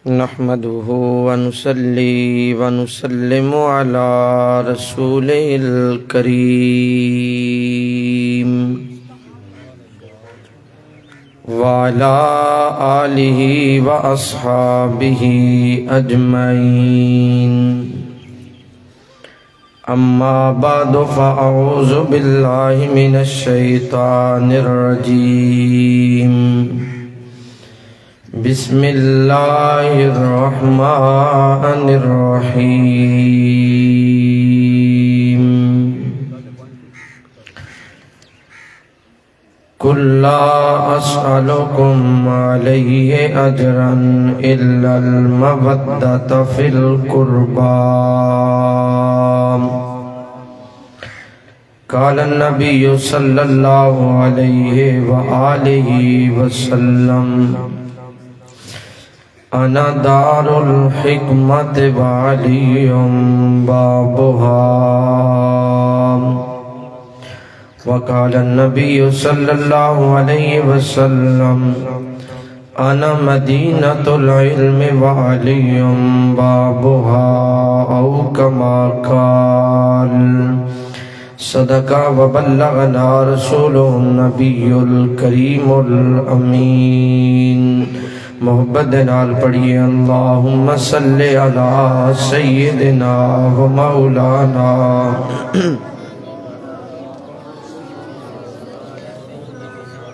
نحمده ونصلي ونسلم على رسوله الكريم وعلى آله وأصحابه أجمعين أما بعد فأعوذ بالله من الشيطان الرجيم بسم الله الرحمن الرحيم قل لا أسألكم عليه أجرا إلا المودة في القربى قال النبي صلى الله عليه وآله وسلم أنا دار الحكمة وعلي بابها وقال النبي صلى الله عليه وسلم أنا مدينة العلم وعلي بابها أو كما قال صدق وبلغنا رسوله النبي الكريم الأمين محبت نال پڑھیے اللہم صلی علی سیدنا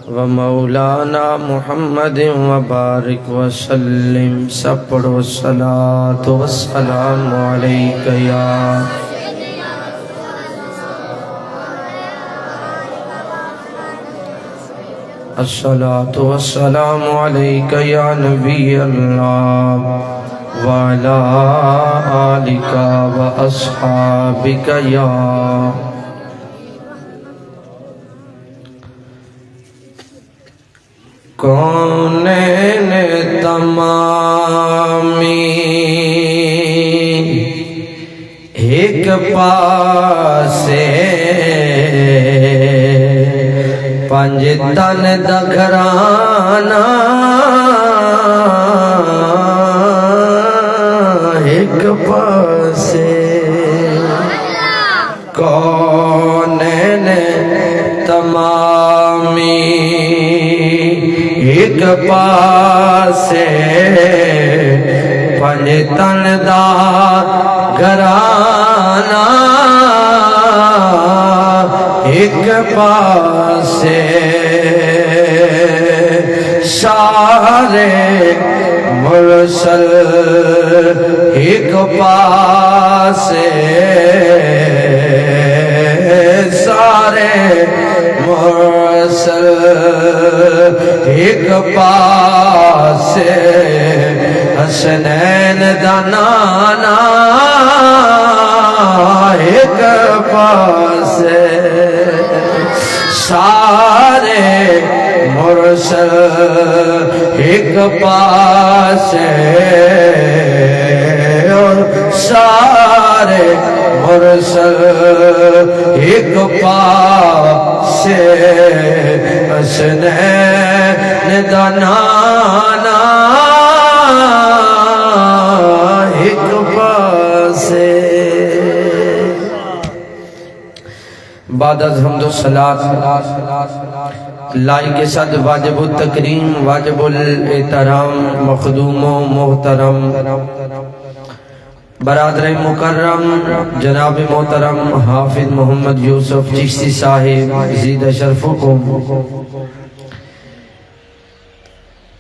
و مولانا محمد وبارک وسلم سب پڑھو الصلاة والسلام علیک یا الصلاة والسلام عليك يا نبي الله وعلى آلك وأصحابك يا کونین تمامی ایک پاسے پنج تن دا گھرانا ایک پاسے کونین تمامی ایک پاسے پنج تن دا گھرانا ایک پاسے سارے مرسل ایک پاسے سارے مرسل ایک پاسے حسنین دا نانا ایک پاسے سارے مرسل ایک پاسے اور سارے مرسل ایک پاسے حسنین دا نانا ایک پاسے بعد از حمد و صلاة لائق صد واجب التکریم واجب الاحترام مخدوم و محترم برادر مکرم جناب محترم حافظ محمد یوسف چشتی صاحب زید شرفکم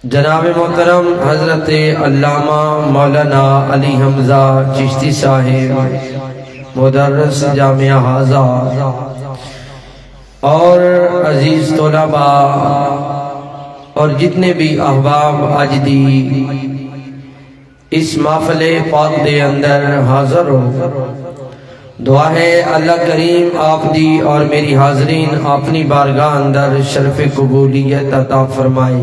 جناب محترم حضرت علامہ مولانا علی حمزہ چشتی صاحب مدرس جامعہ حاضہ اور عزیز طلباء اور جتنے بھی احباب آج دی اس محفل پاک دے اندر حاضر ہو دعا ہے اللہ کریم آپ دی اور میری حاضرین اپنی بارگاہ اندر شرف قبولیت عطا فرمائے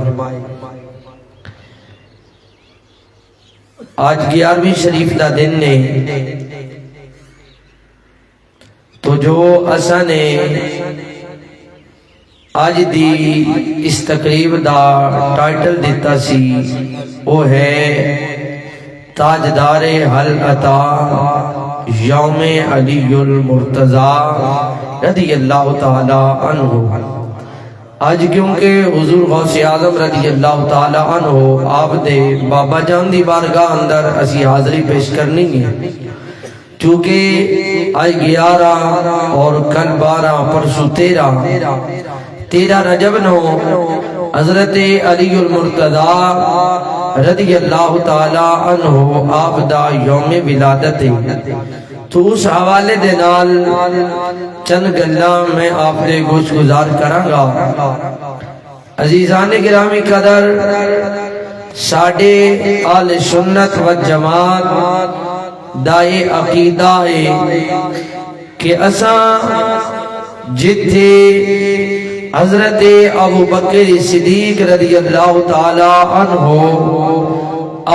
آج 11ویں شریف دا دن نے تو جو اسا نے آج دی اس تقریب دا ٹائٹل دیتا سی وہ ہے تاجدار حل عطا یوم علی المرتضی رضی اللہ تعالی عنہ۔ آج کیونکہ حضور غوث اعظم رضی اللہ تعالی عنہ آپ دے بابا جان دی بارگاہ اندر اسی حاضری پیش کرنی ہے، چونکہ آج 11 اور کل 12 پرسوں 13 رجب نو حضرت علی المرتضی رضی اللہ تعالی عنہ آپ دا یوم ولادت ہے۔ تو اس حوالے دے نال چند گلاں میں آپ نے گوش گزار کراں گا۔ عزیزان گرامی قدر، ساڈے آل سنت و جماعت دائے عقیدہ ہے کہ اساں جتھے حضرت ابو بکر صدیق رضی اللہ تعالی عنہ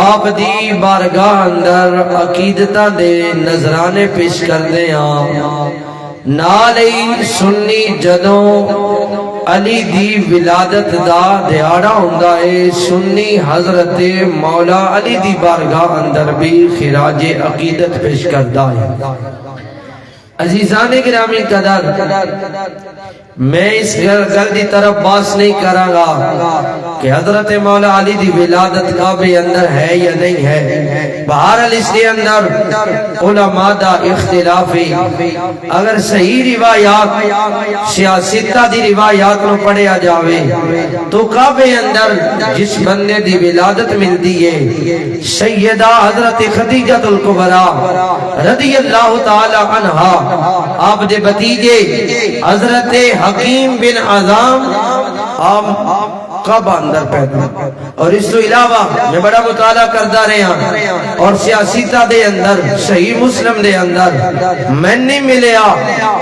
آپ دی بارگاہ اندر عقیدتاں دے نظرانے پیش کردے ہاں، نالی سنی جدوں علی دی ولادت دا دیاڑا ہوندا ہے، سنی حضرت مولا علی دی بارگاہ اندر بھی خراج عقیدت پیش کردا ہے۔ عزیزان گرامی قدر، میں اس گل دی طرف باس نہیں کراں گا کہ حضرت مولا علی دی ولادت کعبے اندر ہے یا نہیں ہے۔ بہرحال اس کے اندر علماء دا اختلاف ہے۔ اگر صحیح روایات سیاستہ دی روایات نو پڑھیا جاوے تو کعبے اندر جس بندے دی ولادت ملتی ہے سیدہ حضرت خدیجہ الکبریٰ رضی اللہ تعالی عنہا، آپ دے بتیجے حضرت حکیم بن عظام کعبہ اندر پیدا، اور اس تو علاوہ میں بڑا مطالعہ کرتا رہا اور سیاستہ دے اندر صحیح مسلم دے اندر میں نہیں ملیا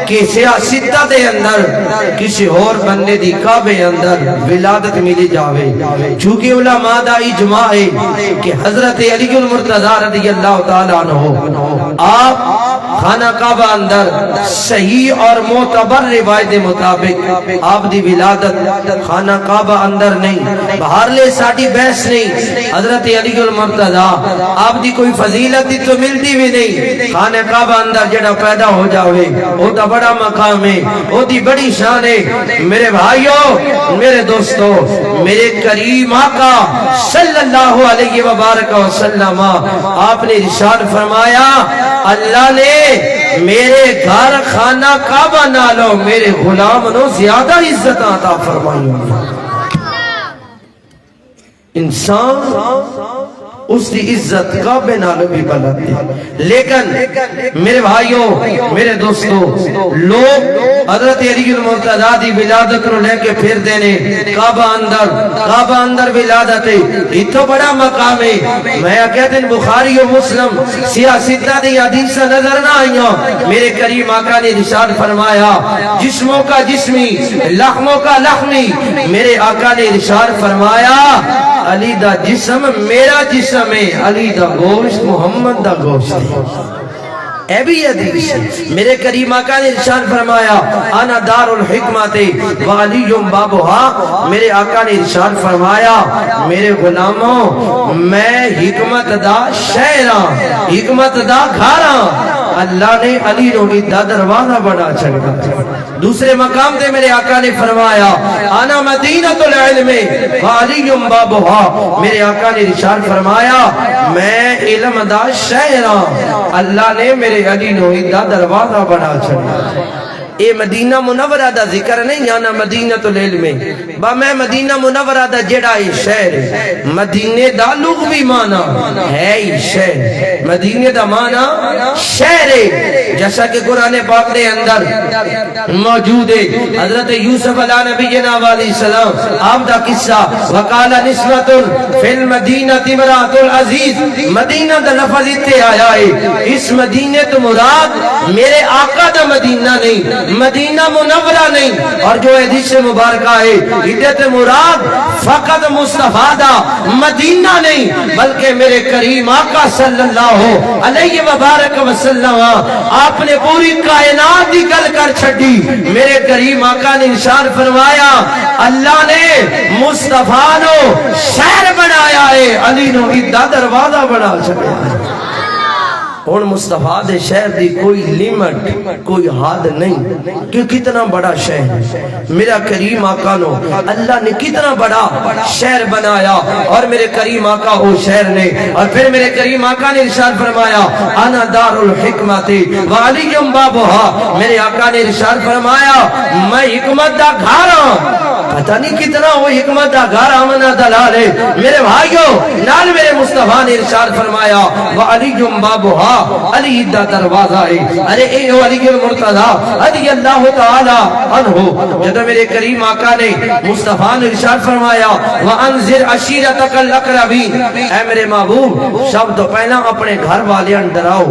کہ سیاستہ دے اندر کسی اور بندے دی کعبے اندر ولادت ملی جاوے، چونکہ علماء دا اجماع ہے کہ حضرت علی المرتضی رضی اللہ تعالیٰ عنہ آپ خانہ کعبہ اندر صحیح اور معتبر روایت مطابق آپ دی ولادت خانہ کعبہ اندر نہیں، باہر لے ساڑی بحث نہیں، حضرت علی المرتضی آپ دی کوئی فضیلت تو ملتی بھی نہیں، خانہ کعبہ اندر جڑا پیدا ہو جاوے وہ تا بڑا مقام ہے، وہ دی بڑی شان ہے۔ میرے بھائیوں، میرے دوستوں، میرے کریم آقا صلی اللہ علیہ وبارک وسلم آپ نے ارشاد فرمایا، اللہ نے میرے گھر خانہ کعبہ نالو میرے غلام نو زیادہ عزت عطا فرمائی۔ انسان اس دی عزت کعبے نالو بھی بلند ہے، لیکن میرے بھائیوں، میرے دوستوں، لوگ حضرت علی المرتضی دی ولادت کو لے کے پھر دینے کعبہ اندر ولادت ہے، اتنا بڑا مقام ہے۔ میں کہتے ہیں بخاری و مسلم سیاستہ دی حدیثہ نظر نہ آئیاں، میرے کریم آقا نے ارشاد فرمایا جسموں کا جسمی، لحموں کا لحمی، میرے آقا نے ارشاد فرمایا علی دا جسم میرا جسم ہے، علی دا گوشت محمد دا گوشت ہے۔ اے بھی حدیث میرے کریم آقا نے ارشاد فرمایا انا دار الحکمت وعلی بابھا، میرے آقا نے ارشاد فرمایا میرے غلاموں میں حکمت دا شہراں، حکمت دا گھاراں، اللہ نے علی نو دا دروازہ بنا چھڑا۔ دوسرے مقام دے میرے آقا نے فرمایا انا مدینۃ العلم وعلی بابھا، میرے آقا نے ارشاد فرمایا میں علم دا شہراں، اللہ نے میرے علی نو دا دروازہ بنا چھڑا۔ اے مدینہ منورہ دا ذکر نہیں جانا مدینۃ العلم، با میں مدینہ منورہ دا جڑا ہے شہر، مدینے دا لغوی معنی ہے ہی شہر، مدینے دا معنی شہر ہے، جیسا کہ قرآن پاک دے اندر موجود ہے۔ حضرت یوسف علیہ نبینا علیہ السلام آپ دا قصہ وقال نسوۃ فی المدینہ امرأۃ العزیز، مدینہ دا لفظ اتنے آیا ہے، اس مدینے تو مراد میرے آقا دا مدینہ نہیں مدینہ منورہ نہیں، اور جو حدیث مبارکہ ہے ہدایت مراد فقط مصطفیٰ دا مدینہ نہیں بلکہ میرے کریم آقا صلی اللہ علیہ وبارک وسلم آپ نے پوری کائنات دی گل کر چھڑی۔ میرے کریم آقا نے ارشاد فرمایا اللہ نے مصطفیٰ نو شہر بنایا ہے، علی نو ادھا دروازہ بنا چھڑیا ہے۔ اور مصطفیٰ دے شہر دی کوئی لیمٹ کوئی حد نہیں کہ کتنا بڑا شہر ہے۔ میرا کریم آقا نو اللہ نے کتنا بڑا شہر بنایا، اور میرے کریم آقا وہ شہر نے، اور پھر میرے کریم آقا نے ارشاد فرمایا انا دار الحکمت وعلی بابها، میرے آقا نے ارشاد فرمایا میں حکمت دا گھر ہوں۔ پتہ نہیں کتنا وہ حکمت دا گھر آمنہ دلال ہے۔ میرے بھائیو نال میرے مصطفیٰ نے ارشاد فرمایا وعلی بابها، علی دا دروازہ ہے۔ ارے اے علی المرتضی رضی اللہ تعالی عنہ، جب میرے کریم آقا نے مصطفیٰ نے ارشاد فرمایا وانذر عشیرتک الاقربین، اے میرے محبوب سب تو پہلا اپنے گھر والیاں ڈراؤ،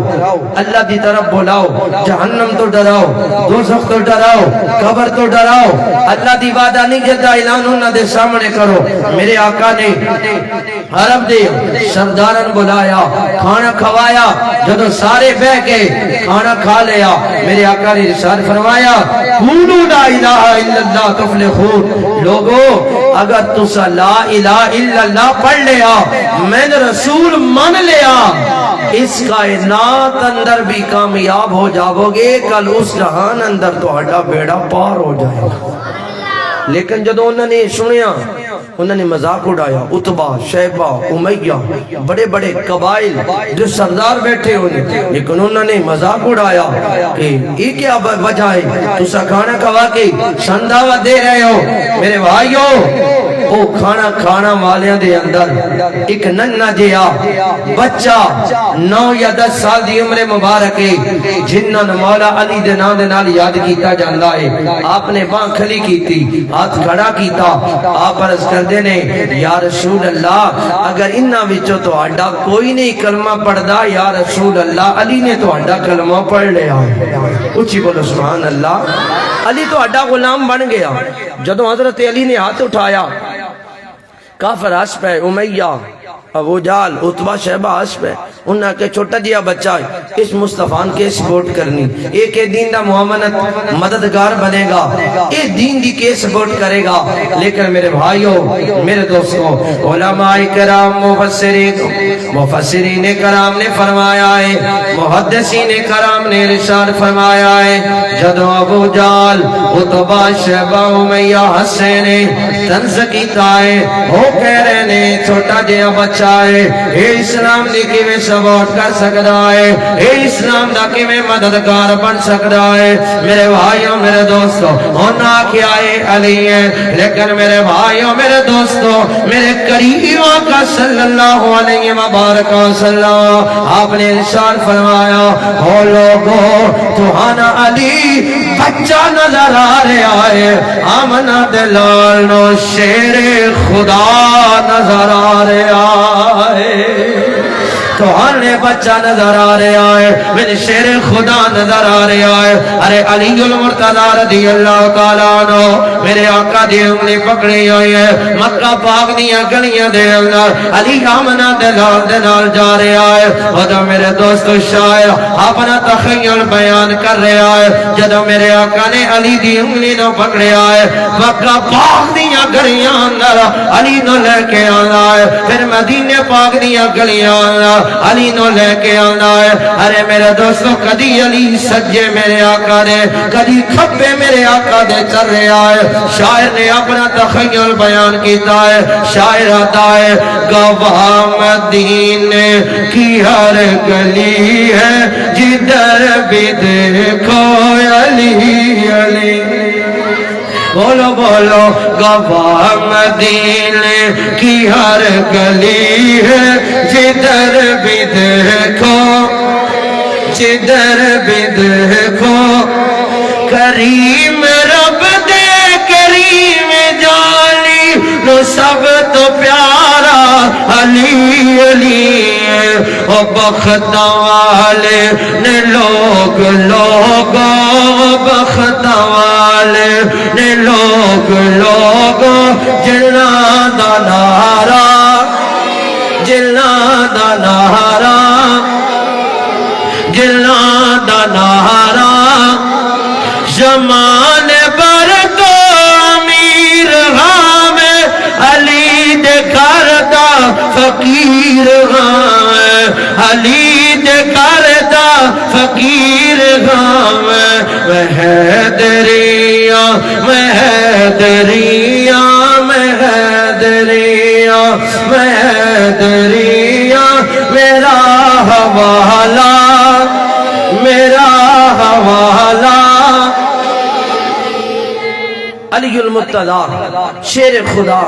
اللہ دی طرف بلاؤ، جہنم تو ڈراؤ، دوزخ تو ڈراؤ، قبر تو ڈراؤ، اللہ دی وعدہ نہیں جدا اعلان انہاں دے سامنے کرو۔ میرے آقا نے عرب دے سردارن بلایا، کھانا کھوایا، جدو سارے بہ کے کھانا کھا لیا میرے آقا نے ارشاد فرمایا قولوا لا الہ الا اللہ تفلحون، لوگو اگر تسا لا الہ الا اللہ پڑھ لیا، میں نے رسول مان لیا، اس کائنات اندر بھی کامیاب ہو جاؤ گے، کل اس جہان اندر تو ہڈا بیڑا پار ہو جائے گا۔ لیکن جدو انہوں نے سنیا انہوں نے مذاق اڑایا، عتبہ شیبہ امیہ بڑے بڑے قبائل جو سردار بیٹھے ہوئے، لیکن انہوں نے مذاق اڑایا کہ یہ کیا وجہ ہے، تسا کھانا کھوا کے سنداوہ دے رہے ہو۔ میرے بھائیو وہ کھانا کھانا والیاں دے اندر ایک ننہ جیا بچہ 9 یا 10 سال دی عمر مبارک ہے، جنہاں مولا علی دے نام دے نال یاد کیتا جاندا ہے۔ آپ نے باں کھلی کیتی، ہاتھ کھڑا کیتا، آپ عرض کر دینے یا رسول اللہ اگر انہاں وچوں تو آڈا کوئی نہیں کلمہ پڑھدا، یا رسول اللہ علی نے تو آڈا کلمہ پڑھ لیا۔ اچھی بولو سبحان اللہ، علی تو آڈا غلام بن گیا۔ جدو حضرت علی نے ہاتھ اٹھایا کافر ہس پہ، امیہ ابو جال عتبہ شیبہ ہس پہ، انہاں کے چھوٹا جیا بچہ ہے، اس مصطفیٰ کے سپورٹ کرنی، ایک دین دا معاونت مددگار بنے گا، ایک دین دی کے سپورٹ کرے گا۔ لیکن میرے بھائیوں میرے دوستوں علماء کرام مفسرین کرام نے فرمایا ہے، محدثین کرام نے ارشاد فرمایا ہے جدو ابو جال عتبہ شیبہ امیہ حسین طنز کیتا ہے، وہ کہہ رہے نے چھوٹا جیا بچہ ہے، اے اسلام دی کیویں سپورٹ کر سکتا ہے، اے اسلام دا کیویں مددگار بن سکتا ہے۔ میرے بھائیوں میرے دوستوں ہونا کیا ہے علی ہے، لیکن میرے بھائیوں میرے دوستوں میرے کریم آقا صلی اللہ علیہ وبارک وسلم آپ نے ارشاد فرمایا او لوگو تہانا علی بچہ نظر آ رہا ہے، آمنہ دلال نو شیر خدا نظر آ رہا ہے، تو ہر بچہ نظر آ رہا ہے، میرے شیر خدا نظر آ رہا ہے۔ ارے علی المرتضی رضی اللہ تعالیٰ عنہ میرے آقا دی انگلی پکڑی ہوئی ہے، مکہ پاک دیا گلیاں دے اندر علی آمنہ دلال دے نال جا رہا ہے۔ اور میرے دوست شاعر اپنا تخیل بیان کر رہا ہے، جدو میرے آقا نے علی دی انگلی نو پکڑیا ہے، مکہ پاک دیا گلیاں اندر علی نو لے کے آنا ہے، پھر مدینہ پاک دیا گلیاں اندر علی نو لے کے آنا ہے۔ ارے میرے دوستو کدی علی سجے میرے آقا دے، کدی کھپے میرے آقا دے چل رہا ہے۔ شاعر نے اپنا تخیل بیان کیتا ہے، شاعر آتا ہے گواہ مدینے کی ہر گلی ہے، جدھر بھی دیکھو علی علی، بولو بولو گواہ مدینے کی ہر گلی ہے، جدھر بھی دیکھو جدھر بھی دیکھو کریم رب دے کریم جانی نو سب تو پیارا علی علی، او بخت والے نے لوگوں بخت والے نے لوگ لوگ جلنا دا نعرہ جلنا دا نعرہ جلنا دا نعرہ زمان بر تو امیر غام علی دے کردا فقیر غام علی دے کردا فقیر غام مہدریاں مہدریاں مہدریاں مہدریاں میرا حوالہ میرا حوالہ علی المرتضی شیر خدا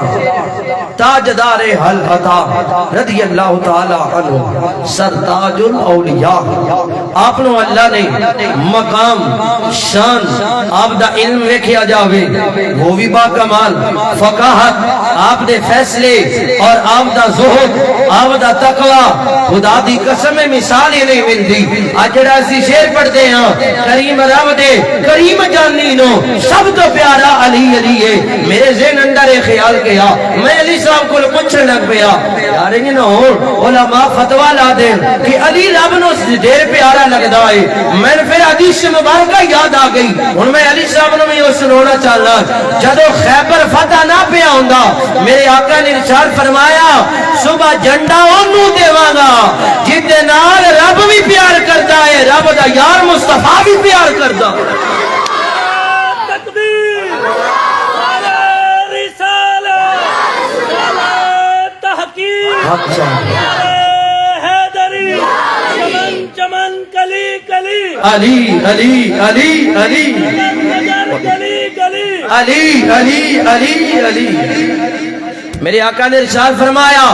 تاجدار حل عطا رضی اللہ تعالی عنہ سرتاج الاولیاء آپ نو اللہ نے مقام شان آپ دا علم ویکھیا جاوے وہ بھی با کمال فقاہت آپ دے فیصلے اور آپ دا زہد آپ دا تقوی خدا دی قسم مثال ہی نہیں ملتی اجڑا سی شیر پڑھتے ہیں کریم رب دے کریم جانی نو سب تو پیارا علی علی ہے میرے ذہن اندر ایک خیال کیا میں علی صاحب کو پوچھنے لگ پیا یار یہ نہ ہو علماء فتویٰ لا دیں کہ علی رب نو دیر پیارا لگدا ہے میں پھر حدیث مبارکہ یاد آ گئی ہن میں علی صاحب نو میں سنانا چاہنا جدو خیبر فتح نہ پیا ہوندا میرے آقا نے ارشاد فرمایا صبح جھنڈا اونوں دیواں گا جس دے نال رب بھی پیار کردا ہے رب دا یار مصطفیٰ بھی پیار کردا حیدری چمن چمن کلی کلی علی علی علی علی گلی گلی علی علی علی علی میرے آقا نے ارشاد فرمایا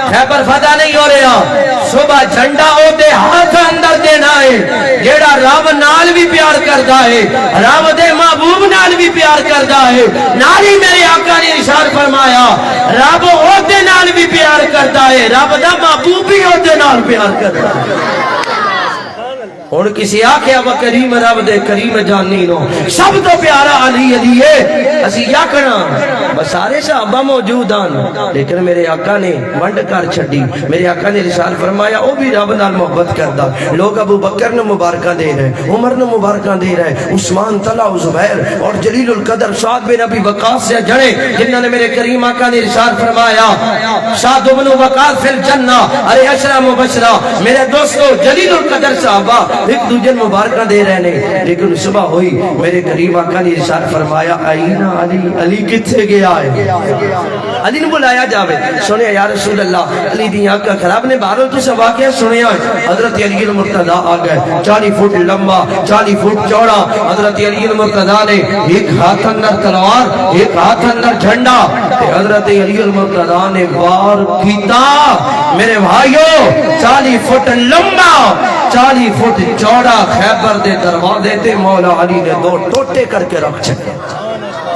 خیبر فتح نہیں ہو رہا صبح جھنڈا او دے ہاتھ اندر دینا ہے جیڑا رب نال بھی پیار کردا ہے رب دے محبوب نال بھی پیار کردا ہے نالی میرے آقا نے ارشاد فرمایا رب او دے نال بھی پیار کردا ہے رب دا محبوب بھی او دے نال پیار کردا ہے اور کسی آکھیا وہ کریم رب دے کریم جانی نو سب تو پیارا علی علی ہے اسی یا کنا بس سارے صحابہ موجود ہیں لیکن میرے آقا نے ونڈ کر چھڑی میرے آقا نے رسال فرمایا او بھی رب نال محبت کردا لوگ ابو بکر نے مبارکہ دے رہے عمر نے مبارکہ دے رہے عثمان طلحہ زبیر اور جلیل القدر سعد بن ابی وقاص سے جڑے جنہوں نے میرے کریم آقا نے رسال فرمایا سعد بن وقاص فی الجنہ ارے عشرہ مبشرہ میرے دوستو جلیل القدر صحابہ ایک دوجہ مبارکہ دے رہے ہیں لیکن صبح ہوئی میرے قریب آقا نے ارشاد فرمایا آئینہ علی علی کتھے گیا ہے علی نے بلایا جاوے سنے یا رسول اللہ علی دی آنکھا خراب نے باروں تو سے واقعہ سنے حضرت علی المرتضی آ گئے 40 فٹ لمبا 40 فٹ چوڑا حضرت علی المرتضی نے ایک ہاتھ اندر تلوار ایک ہاتھ اندر جھنڈا حضرت علی المرتضی نے وار کیتا میرے بھائیو 40 فٹ لمبا 40 فٹ چوڑا خیبر دے دروازے تے مولا علی نے دو ٹوٹے کر کے رکھ چھکے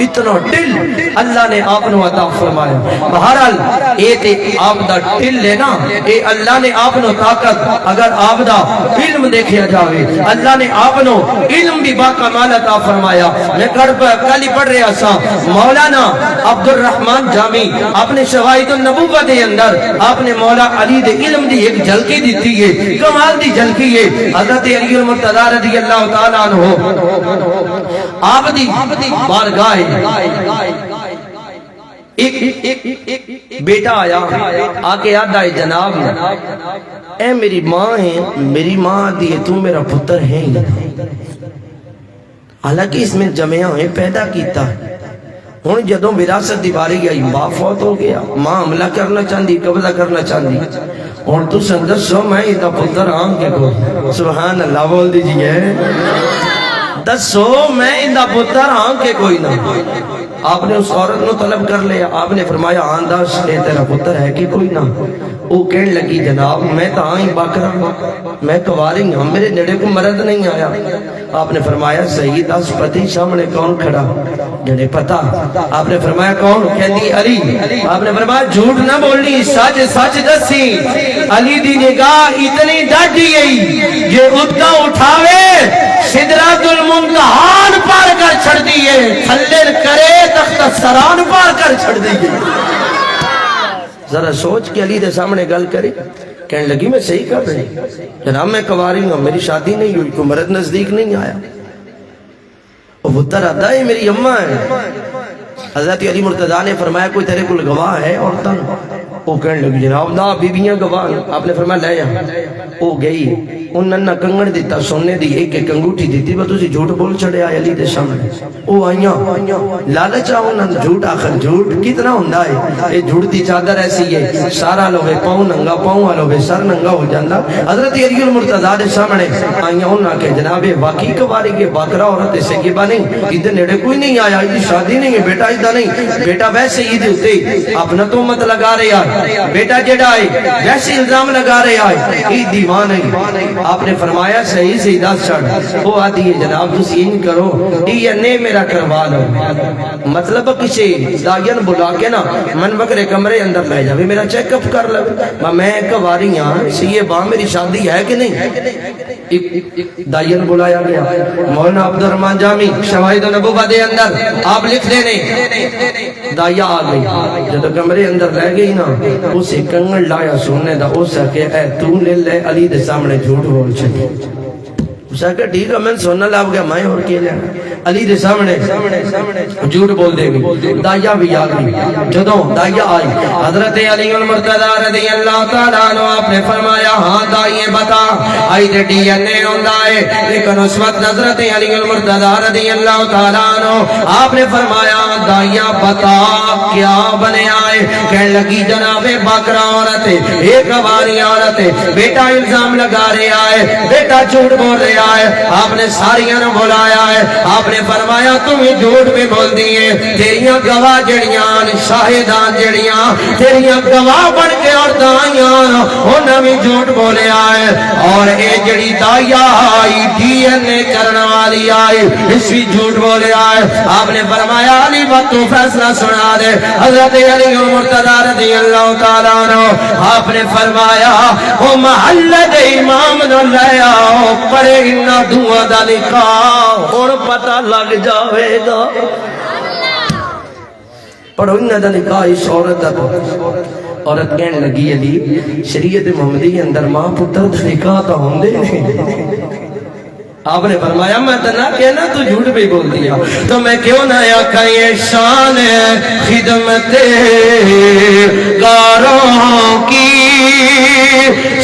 اتنا دل اللہ نے آپ نو عطا فرمایا بہرحال اے تے آپ دا دل ہے نا اے اللہ نے آپ نو طاقت اگر آپ دا علم دیکھیا جاوے اللہ نے آپ نو علم بھی باکمال عطا فرمایا میں کل ہی پڑھ رہا سا مولانا عبد الرحمن جامی آپ نے شواہد النبوہ دے اندر آپ نے مولا علی دے علم دی ایک جھلکی دیتی ہے کمال دی جھلکی ہے حضرت علی المرتضی رضی اللہ تعالیٰ عنہ آپ دی بارگاہ ایک بیٹا آیا آکے یاد آئے جناب اے میری ماں ہے میری ماں دی تو میرا پتر ہے حالانکہ اس میں جمعیاں ہیں پیدا کیتا ہے ہون جدوں وراثت دی باری گئی باپ فوت ہو گیا ماں حملہ کرنا چاندی قبضہ کرنا چاندی اور تو سندسو میں ادھا پتر آن کے کو سبحان اللہ بول دیجئے دسو میں ادھا پتر آن کے کوئی نہ آپ نے اس عورت نو طلب کر لیا. آپ نے فرمایا ہاں دس اے تیرا پتر ہے کہ کوئی نہ؟ وہ کہنے لگی جناب میں تو ہاں ہی باکرا میں کواری ہوں میرے نیڑے کو مرد نہیں آیا. آپ نے فرمایا صحیح دس پتی سامنے کون کھڑا؟ جنے پتا. آپ نے فرمایا کون؟ کہتی علی. آپ نے فرمایا جھوٹ نہ بولنی سچ سچ دسی. علی دی نگاہ اتنی ڈاڈی گئی یہ اتنا اٹھاوے سدرات المنتہا پار کر چھڑ دیئے تھلے کرے تخت سران پار کر چھڑ دیئے. ذرا سوچ کے علی دے سامنے گل کرے. کہنے لگی میں صحیح کر رہی جناب میں کواری ہوں میری شادی نہیں ہوئی کوئی مرد نزدیک نہیں آیا. وہ پتر آدھا ہے میری اماں ہے. حضرت علی مرتضیٰ نے فرمایا کوئی تیرے کل گواہ ہے عورتاں؟ وہ کہنے لگی جناب نا بیبیاں گواہ. آپ نے فرمایا لے جا. وہ گئی انہوں نے کنگڑ دیتا سونے دی ایک ایک انگوٹھی دیتی وہ تسی جھوٹ بول چھڑے آئے علی دے سامنے. وہ آئیاں لالچ آؤں جھوٹ آخر جھوٹ کتنا ہوندا ہے. یہ جھوٹ دی چادر ایسی ہے سارا لوگے پاؤں ننگا پاؤں لوگے سر ننگا ہو جاندہ. حضرت علی المرتضیٰ دے سامنے آئیاں انہوں نے جناب واقعی کواری کے باکرا عورت اسے گبا نہیں ادھر نیڑے کوئی نہیں آیا ادھر شادی نہیں ہے بیٹا ادھر نہیں بیٹا ویسے ہی دے ہوتے اپنا تو مت لگا رہے آئے بیٹا جڑا ہے ویسے الزام لگا رہے آئے یہ دیوان ہے. آپ نے فرمایا صحیح سے دس چھڑ. وہ آدھی ہے جناب تو سین کرو ڈی این اے میرا کروا لو. مطلب کسی دائین بلا کے نا من بکرے کمرے اندر لے جاوے میرا چیک اپ کر لو میں کواری ہاں سیے باں میری شادی ہے کہ نہیں. دائین بلایا گیا مولانا عبد الرحمن جامی شواہد نبوہ دے اندر آپ لکھ دینے دائیا آ گئی جب کمرے اندر لے گئی نا اسے کنگڑ لایا سننے دا اسے کہ اے تو لے لے علی دے سامنے جھوٹ بول چھے. اسے کہا ٹھیک ہے میں سننا لاب گیا میں اور کیے لینا علی دے سامنے جھوٹ بول دے گی. دائیا بھی آ گئی. جدوں دائیا آئی حضرت علی المرتضیٰ رضی اللہ تعالیٰ عنہ آپ نے فرمایا ہاں دائیے بتا آئی دے ڈی این اے ہوندہ ہے. لیکن اس وقت حضرت علی المرتضیٰ رضی اللہ تعالیٰ عنہ آپ نے فرمایا دائیا بتا کیا بنے آئے. کہنے لگی جناب باکرا عورت ایک واری عورت بیٹا الزام لگا رہے آئے بیٹا جھوٹ بول رہے آئے. آپ نے ساریاں نے بلایا ہے. آپ نے فرمایا تمہیں جھوٹ بھی بول دیئے تیریاں گواہ جڑیاں شاہدان جڑیاں تیریاں گواہ بن کے اور دائیاں انہوں نے جھوٹ بولے آئے. اور اے جڑی دائیا آئی ڈی این اے کرنے والی آئی اس بھی جھوٹ بولے آئے. آپ نے فرمایا علی بات تو فیصلہ سنا دے. حضرت علی مرتضیٰ رضی اللہ تعالیٰ عنہ آپ نے فرمایا او محلہ دے امام نہ لے آؤ پڑے انہا دعا دا نکاح اور پتہ لگ جاوے گا. پڑھو انہا دا نکاح اس عورت دا. عورت کہنے لگی علی شریعت محمدی اندر ماں پتر دا نکاح تا ہوندے نہیں. آپ نے فرمایا میں تنہ کہنا تو جھوٹ بھی بول دیا تو میں کیوں نہ آقا یہ شان خدمت گاروں کی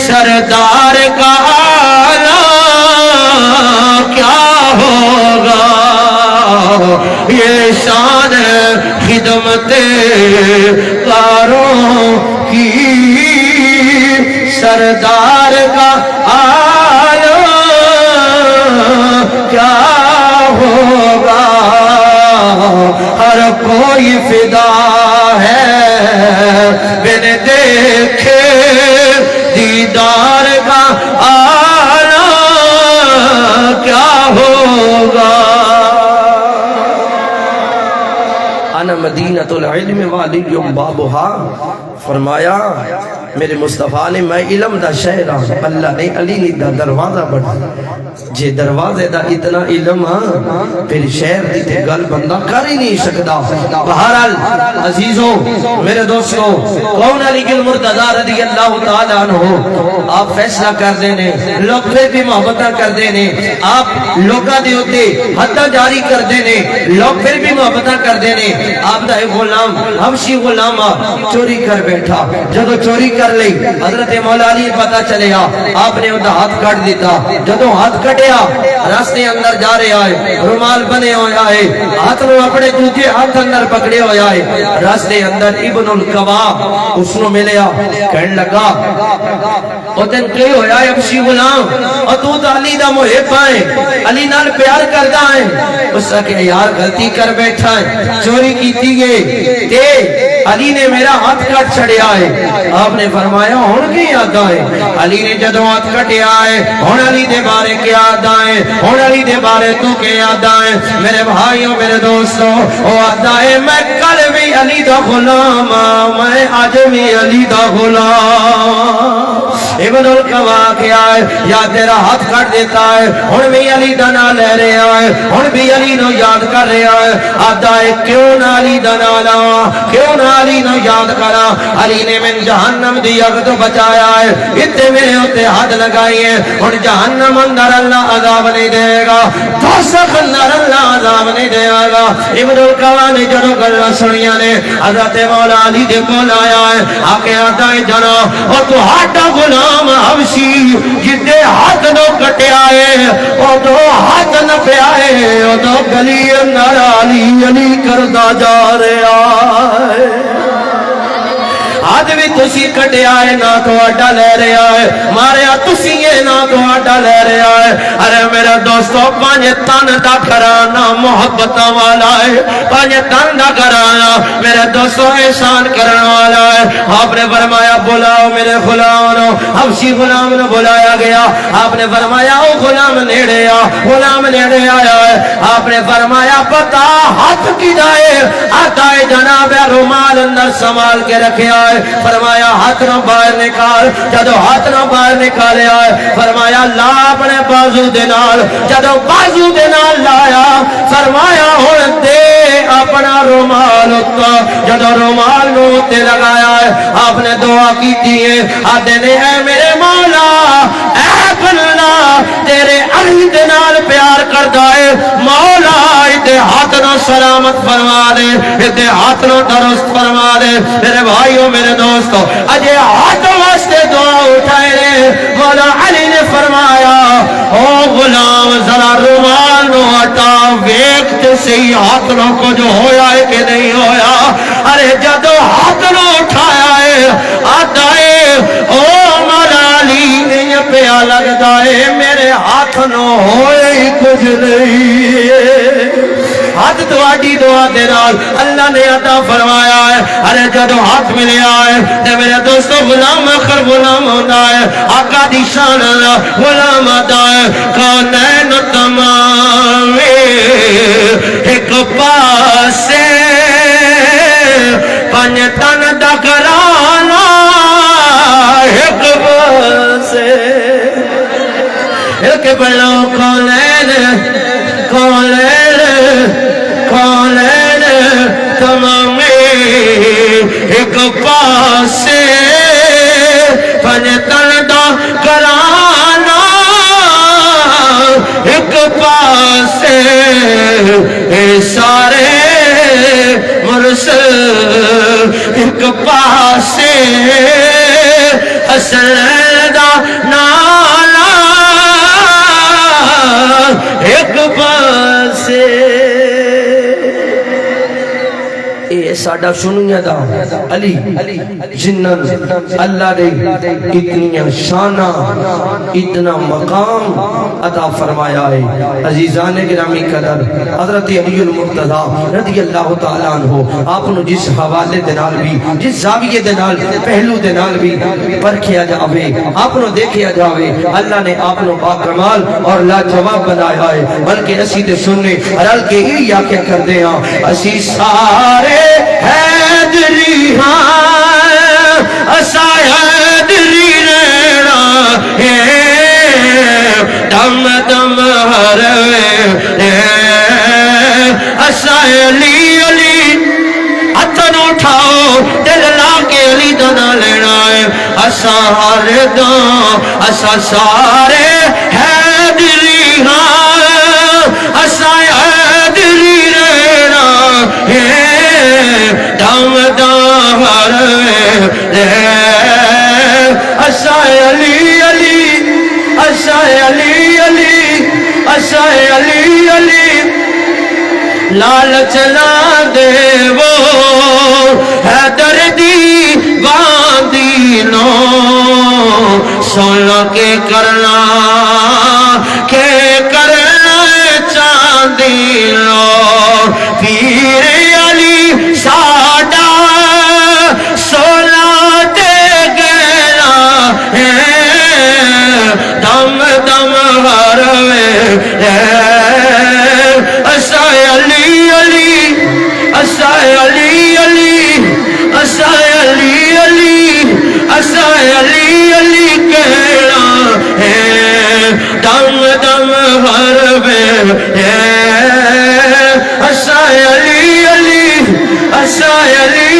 سردار کا آلہ کیا ہوگا. یہ شان خدمت گاروں کی سردار کا آلہ کیا ہوگا. ہر کوئی فدا ہے بن دیکھے دیدار کا آنا کیا ہوگا. انا مدینۃ العلم والی بابھا. فرمایا میرے مصطفیٰ نے میں علم دا شہر ہوں اللہ نے علی نے دا دروازہ بڑھا. جے دروازے دا اتنا علم ہاں پھر شہر دی تے گل بندہ کر ہی نہیں سکتا. بہرحال عزیزوں میرے دوستوں کون علی المرتضیٰ رضی اللہ تعالیٰ عنہ آپ فیصلہ کر دینے لوگ پھر بھی محبتہ کر دینے آپ لوگاں دے ہوتے حدہ جاری کر دینے لوگ پھر بھی محبتہ کر دینے. آپ دا غلام حبشی غلام چوری کر بیٹھا جب چوری کر کر لی حضرت مولا علی پتہ چلیا آپ نے اندر ہاتھ کٹ دیتا جدو ہاتھ کٹیا راستے اندر جا رہے آئے رومال بنے ہوئے آئے ہاتھ نو اپنے دوجے ہاتھ اندر پکڑے ہوئے آئے راستے اندر ابن القوا اس نو ملیا کہن لگا او دن کئی ہویا ہے ابشی غلام اور تو علی دا محب آئے علی نال پیار کردہ ہے اس نے کہ یار غلطی کر بیٹھا ہے چوری کیتی گئے تے علی نے میرا ہاتھ کٹ چھڑیا ہے آپ نے فرمایا ہون کی یاد آئے علی نے جدو ہاتھ کٹیا ہے ہون علی دے بارے کیا یاد آئے ہون علی دے بارے تو کے یاد آئے میرے بھائیوں میرے دوستوں او یاد آئے میں کل بھی علی دا غلام میں آج بھی علی دا غلام ابن القوا کیا ہے یا تیرا ہاتھ کٹ دیتا ہے ہون بھی علی دا نا لے رہے آئے ہون بھی علی نو یاد کر رہے آئے آدھا ہے کیوں نہ علی دا نا لاوا کیوں نہ علی نو یاد کرا علی نے من جہنم دی اگ تو بچایا ہے اتنے میرے ہوتے ہاتھ لگائی ہیں اور جہنم اندر اللہ عذاب نہیں دے گا دوزخ اندر اللہ عذاب نہیں دے گا ابن القوا نے جنو گلہ سنیا نے حضرت مولا علی دے کول آیا ہے آکے آدھا ہے جنو اور تو ہاتھا غلام حبشی جتے ہاتھ نو کٹے آئے اور تو ہاتھ نہ پہ آئے اور تو گلی اندر علی علی کردہ جا رہے آئے آج بھی تسی کٹے آئے نہ تو اڈا لے رہے آئے ماریا تسی یہ نہ تو اڈا لے رہے آئے ارے میرے دوستو پانچ تن دا کرانا محبت والا ہے پانچ تن دا کرانا میرے دوستو احسان کرنے والا ہے آپ نے فرمایا بلاؤ میرے غلام نو حبشی غلام نو بلایا گیا آپ نے فرمایا او غلام نیڑے آ غلام نیڑے آیا ہے آپ نے فرمایا پتا ہاتھ کی جائے آتا ہے جناب رومال اندر سنبھال کے رکھے آئے فرمایا ہاتھ نہ باہر نکال جدو ہاتھ نہ باہر نکالے آئے فرمایا لا اپنے بازو دینال جدو بازو دینال لایا فرمایا ہون دے اپنا رومال اتا جدو رومال نو تے لگایا ہے آپ نے دعا کی دیئے آدھے نے اے میرے مولا اے بلنا تیرے علی دینال پیار کر دائے مولا ادھے ہاتھ نہ سلامت فرما دے ادھے ہاتھ نہ درست فرما دے میرے بھائیوں میرے دوستو اجے ہاتھ واسطے دعا اٹھائے رہے مولا علی نے فرمایا او غلام ذرا رومال نو ہٹا ویکھتے سے ہی ہاتھ نو کو جو ہویا ہے کہ نہیں ہویا ارے جدو ہاتھ نو اٹھایا ہے آتا ہے او مولا علی نے یہ پیا لگتا ہے میرے ہاتھ نو ہوئے ہی کچھ نہیں ہاتھ دعاٹی دعا دے نال اللہ نے عطا فرمایا ہے ارے جدو ہاتھ ملے آئے تے میرے دوستو غلام اخر غلام ہوتا ہے آقا دی شان غلام آتا ہے کونین تمام ایک پاسے پنجتن دا کرانا ایک پاسے ایک بلو کونین کونین کونین تمام ایک پاسے پنجتن دا کرانا ایک پاسے اے سارے مرسل ایک پاسے حسن دا نالا ایک پاسے اے ساڑا سنیا دا علی جنن اللہ دے اتنی شانہ اتنا مقام عطا فرمایا ہے عزیزان گرامی قدر حضرت علی المرتضی رضی اللہ تعالیٰ عنہ آپ نے جس حوالے دنال بھی جس زاویے دنال پہلو دنال بھی پرکھیا جاوے آپ نے دیکھیا جاوے اللہ نے آپ نے باکمال اور لاجواب بنایا ہے بلکہ اسی دے سننے رل کے ہی یا کیا کر دے ہاں اسی سارے حیدری ہاں اسا حیدری رینا دم دم ہروے اسا علی علی ہتھن اٹھاؤ دل لا کے علی دنا لینا ہے اسا ہر دن اسا سارے حیدری ہاں اسا حیدری رینا دم دم ہروے علی علی اشائے علی علی اشائے علی علی لالچ نہ دے وہ حیدر دی باندی نو سونا کے کرنا چاندی نو پیر علی ساڈا سونا دے گیلا دم دم ہر اشائے علی علی اشائے علی علی اشائے علی علی اشائے علی علی کہنا ہے دم دم ہر اشائے علی علی اشائے علی